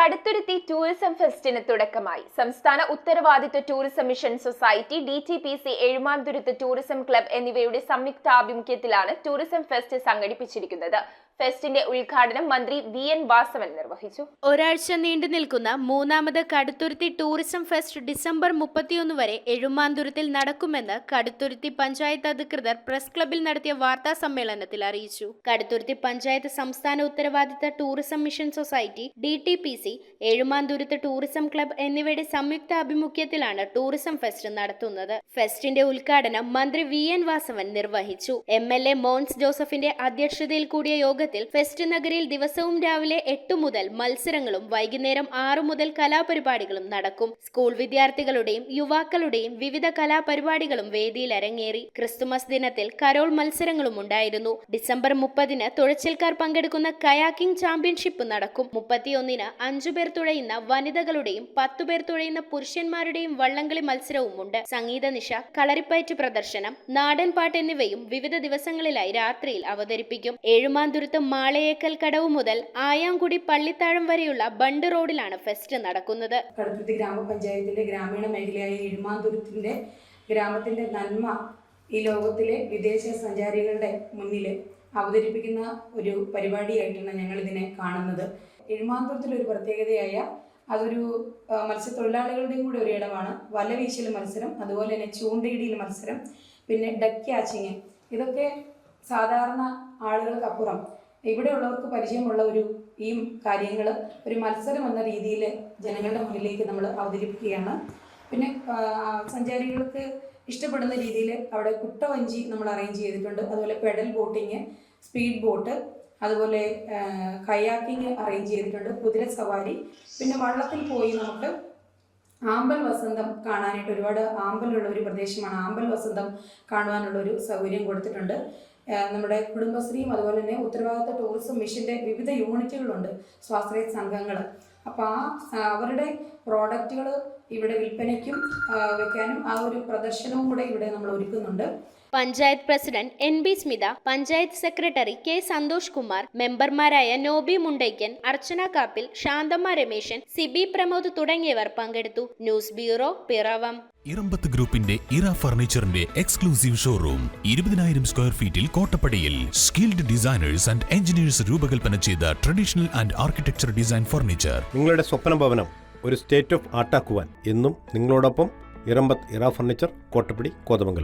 Kaduthuruthy tourism ഫെസ്റ്റിന് തുടക്കമായി. സംസ്ഥാന ഉത്തരവാദിത്വ tourism mission society, DTPC, Ezhumanthuruthu tourism club എന്നിവയുടെ സംയുക്താഭിമുഖ്യത്തിലാണ് ടൂറിസം ഫെസ്റ്റ് സംഘടിപ്പിച്ചിരിക്കുന്നത്. ഫെസ്റ്റിന്റെ ഉദ്ഘാടനം മന്ത്രി VN വാസവൻ നിർവഹിച്ചു. ഒരാഴ്ച നീണ്ടു നിൽക്കുന്ന മൂന്നാമത് കടുത്തുരുത്തി ടൂറിസം ഫെസ്റ്റ് ഡിസംബർ 31 വരെ എഴുമാന്തുരത്തിൽ നടക്കുമെന്ന് കടുത്തുരുത്തി പഞ്ചായത്ത് അധികൃതർ പ്രസ് ക്ലബിൽ നടത്തിയ വാർത്താ സമ്മേളനത്തിൽ അറിയിച്ചു. കടുത്തുരുത്തി പഞ്ചായത്ത് സംസ്ഥാന ഉത്തരവാദിത്ത tourism mission society, DTPC, Ezhumanthuruthu tourism club എന്നിവയുടെ സംയുക്ത ആഭിമുഖ്യത്തിലാണ് ടൂറിസം ഫെസ്റ്റ് നടത്തുന്നത്. ഫെസ്റ്റിന്റെ ഉദ്ഘാടനം മന്ത്രി VN വാസവൻ നിർവഹിച്ചു. MLA മോൻസ് ജോസഫിന്റെ അധ്യക്ഷതയിൽ കൂടിയ യോഗത്തിൽ ഫെസ്റ്റ് നഗരിയിൽ ദിവസവും രാവിലെ 8 മുതൽ മത്സരങ്ങളും വൈകുന്നേരം 6 മുതൽ കലാപരിപാടികളും നടക്കും. സ്കൂൾ വിദ്യാർത്ഥികളുടെയും യുവാക്കളുടെയും വിവിധ കലാപരിപാടികളും വേദിയിൽ അരങ്ങേറി. ക്രിസ്തുമസ് ദിനത്തിൽ കരോൾ മത്സരങ്ങളും ഉണ്ടായിരുന്നു. ഡിസംബർ 30-ന് തുഴച്ചിൽക്കാർ പങ്കെടുക്കുന്ന കയാക്കിംഗ് ചാമ്പ്യൻഷിപ്പ് നടക്കും. 31-ന് 5 പേർ തുഴയുന്ന വനിതകളുടെയും 10 പേർ തുഴയുന്ന പുരുഷന്മാരുടെയും വള്ളംകളി മത്സരവുമുണ്ട്. സംഗീത നിശ, കളരിപ്പയറ്റ് പ്രദർശനം, നാടൻ പാട്ട് എന്നിവയും വിവിധ ദിവസങ്ങളിലായി രാത്രിയിൽ അവതരിപ്പിക്കും. എഴുമാന്തുരത്ത് മാളയേക്കൽ കടവ് മുതൽ ആയാങ്കുടി പള്ളിത്താഴം വരെയുള്ള ബണ്ട് റോഡിലാണ് ഫെസ്റ്റ് നടക്കുന്നത്. കടുത്തുരുത്തി ഗ്രാമപഞ്ചായത്തിന്റെ ഗ്രാമീണ മേഖലയായ എഴുമാന്തുരത്തിന്റെ ഗ്രാമത്തിന്റെ നന്മ ഈ ലോകത്തിലെ വിദേശ സഞ്ചാരികളുടെ മുന്നിൽ അവതരിപ്പിക്കുന്ന ഒരു പരിപാടിയായിട്ടാണ് ഞങ്ങൾ ഇതിനെ കാണുന്നത്. എഴുമാന്തുരത്തിലൊരു പ്രത്യേകതയായ അതൊരു മത്സ്യത്തൊഴിലാളികളുടെയും കൂടെ ഒരു ഇടമാണ്. വലവീശൽ മത്സരം, അതുപോലെ തന്നെ ചൂണ്ടയിടിയിൽ മത്സരം, പിന്നെ ഡക്ക് ക്യാച്ചിങ്, ഇതൊക്കെ സാധാരണ ആളുകൾക്കപ്പുറം ഇവിടെയുള്ളവർക്ക് പരിചയമുള്ള ഈ കാര്യങ്ങൾ ഒരു മത്സരം എന്ന രീതിയിൽ ജനങ്ങളുടെ മുന്നിലേക്ക് നമ്മൾ അവതരിപ്പിക്കുകയാണ്. പിന്നെ സഞ്ചാരികൾക്ക് ഇഷ്ടപ്പെടുന്ന രീതിയിൽ അവിടെ കുട്ടവഞ്ചി നമ്മൾ അറേഞ്ച് ചെയ്തിട്ടുണ്ട്. അതുപോലെ പെഡൽ ബോട്ടിങ്, സ്പീഡ് ബോട്ട്, അതുപോലെ കയാക്കിങ് അറേഞ്ച് ചെയ്തിട്ടുണ്ട്, കുതിര സവാരി. പിന്നെ വള്ളത്തിൽ പോയി നമുക്ക് ആമ്പൽ വസന്തം കാണാനായിട്ട്, ഒരുപാട് ആമ്പലുള്ള ഒരു പ്രദേശമാണ്, ആമ്പൽ വസന്തം കാണുവാനുള്ള ഒരു സൗകര്യം കൊടുത്തിട്ടുണ്ട്. നമ്മുടെ കുടുംബശ്രീയും അതുപോലെ തന്നെ ഉത്തരവാദിത്ത ടൂറിസം മിഷൻ്റെ വിവിധ യൂണിറ്റുകളുണ്ട്, സ്വാശ്രയ സംഘങ്ങൾ. അപ്പോൾ അവരുടെ പ്രോഡക്റ്റുകൾ ഇവിടെ വിൽപ്പനയ്ക്കും വെക്കാനും ആ ഒരു പ്രദർശനവും കൂടെ ഇവിടെ നമ്മൾ ഒരുക്കുന്നുണ്ട്. Panchayat president NB Smitha, panchayat secretary K Santhosh Kumar, മെമ്പർമാരായ നോബി മുണ്ടയ്ക്കൻ, അർച്ചന കാപ്പിൽ, ശാന്തമ്മ രമേശൻ, സിബി പ്രമോദ് തുടങ്ങിയവർ പങ്കെടുത്തു. News bureau, Piravom. ഇറമ്പത്ത് ഗ്രൂപ്പിന്റെ ഇറ ഫർണിച്ചറിന്റെ എക്സ്ക്ലൂസീവ് ഷോറൂം 20,000 സ്ക്വയർ ഫീറ്റിൽ കോട്ടപ്പടിയിൽ. സ്കിൽഡ് ഡിസൈനേഴ്സ് ആൻഡ് എഞ്ചിനീയേഴ്സ് രൂപകൽപ്പന ചെയ്ത traditional and architecture design furniture. നിങ്ങളുടെ സ്വപ്ന ഭവനം ഒരു സ്റ്റേറ്റ് ഓഫ് ആർട്ടാക്കുവാൻ എന്നും നിങ്ങളോടൊപ്പം ഇറമ്പത്ത് ഇറ ഫർണിച്ചർ, കോട്ടപ്പടി, കോതമംഗലം.